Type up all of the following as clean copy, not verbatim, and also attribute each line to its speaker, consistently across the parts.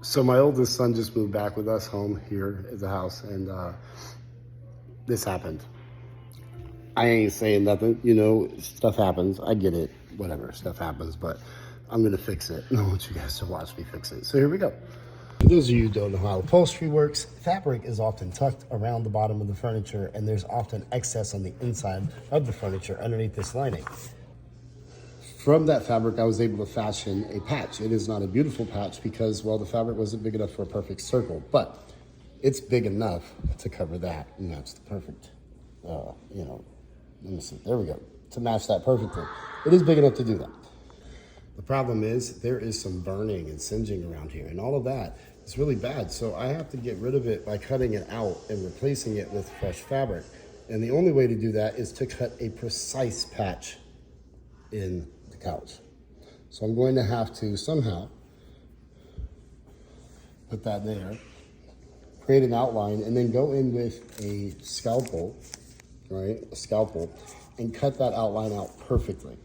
Speaker 1: So my oldest son just moved back with us home here at the house, and this happened. I ain't saying nothing, you know, stuff happens. I get it, whatever, stuff happens, but I'm gonna fix it. I want you guys to watch me fix it. So here we go. For those of you who don't know how upholstery works, fabric is often tucked around the bottom of the furniture, and there's often excess on the inside of the furniture underneath this lining. From that fabric, I was able to fashion a patch. It is not a beautiful patch because, well, the fabric wasn't big enough for a perfect circle, but it's big enough to cover that, and that's the perfect, you know, let me see, there we go, to match that perfectly. It is big enough to do that. The problem is there is some burning and singeing around here, and all of that is really bad, so I have to get rid of it by cutting it out and replacing it with fresh fabric. And the only way to do that is to cut a precise patch in the couch. So I'm going to have to somehow put that there, create an outline, and then go in with a scalpel, right? A scalpel, and cut that outline out perfectly.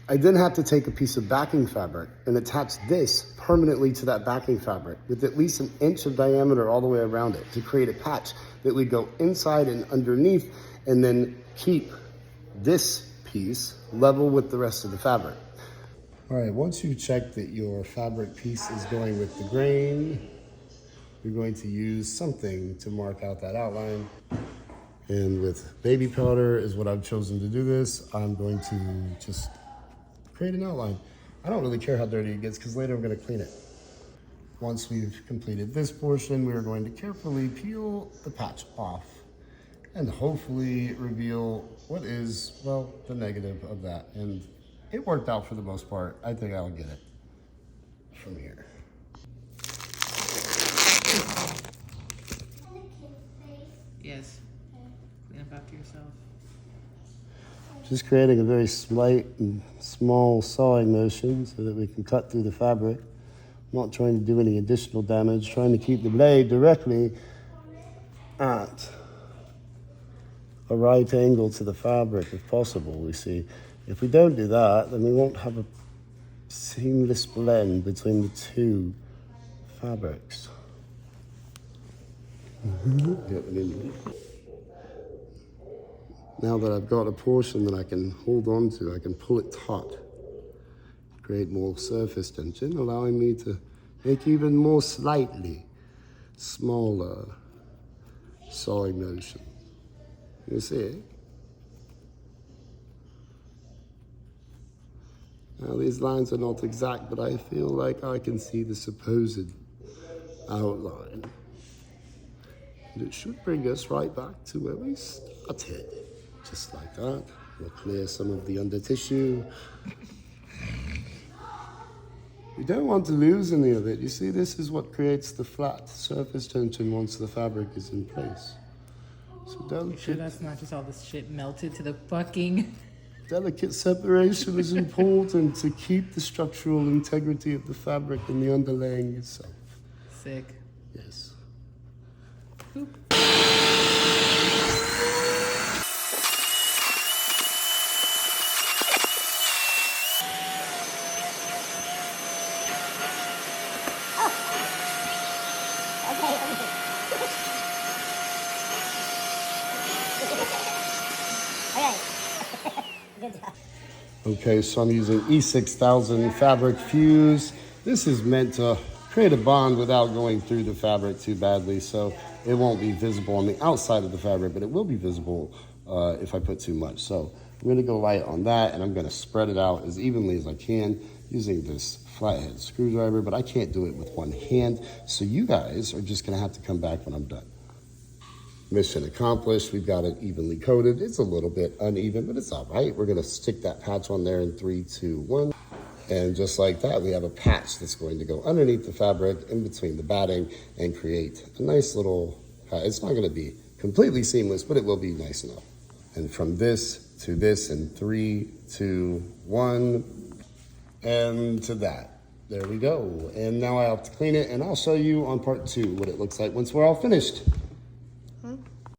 Speaker 1: I then have to take a piece of backing fabric and attach this permanently to that backing fabric with at least an inch of diameter all the way around it to create a patch that would go inside and underneath, and then keep this piece level with the rest of the fabric. All right, once you check that your fabric piece is going with the grain, you're going to use something to mark out that outline. And with baby powder is what I've chosen to do this. I'm going to just create an outline. I don't really care how dirty it gets because later I'm going to clean it. Once we've completed this portion, we are going to carefully peel the patch off and hopefully reveal what is, well, the negative of that. And it worked out for the most part. I think I'll get it from here.
Speaker 2: Yes. Clean up after yourself.
Speaker 1: Just creating a very slight and small sawing motion so that we can cut through the fabric. I'm not trying to do any additional damage, trying to keep the blade directly at a right angle to the fabric if possible, we see. If we don't do that, then we won't have a seamless blend between the two fabrics. Now that I've got a portion that I can hold on to, I can pull it taut, create more surface tension, allowing me to make even more slightly smaller sawing motion. You see it? Now these lines are not exact, but I feel like I can see the supposed outline. And it should bring us right back to where we started. Just like that. We'll clear some of the under tissue. We don't want to lose any of it. You see, this is what creates the flat surface tension once the fabric is in place. So delicate.
Speaker 2: Sure, that's not just all this shit melted to the fucking.
Speaker 1: Delicate separation is important to keep the structural integrity of the fabric and the underlaying itself.
Speaker 2: Sick.
Speaker 1: Yes.
Speaker 2: Boop.
Speaker 1: Okay, so I'm using E6000 fabric fuse. This is meant to create a bond without going through the fabric too badly, so it won't be visible on the outside of the fabric, but it will be visible if I put too much. So I'm gonna go light on that, and I'm gonna spread it out as evenly as I can using this flathead screwdriver, but I can't do it with one hand, so you guys are just gonna have to come back when I'm done. Mission accomplished. We've got it evenly coated. It's a little bit uneven, but it's all right. We're going to stick that patch on there in 3, 2, 1. And just like that, we have a patch that's going to go underneath the fabric in between the batting and create a nice little, it's not going to be completely seamless, but it will be nice enough. And from this to this in 3, 2, 1, and to that. There we go. And now I have to clean it, and I'll show you on part 2 what it looks like once we're all finished.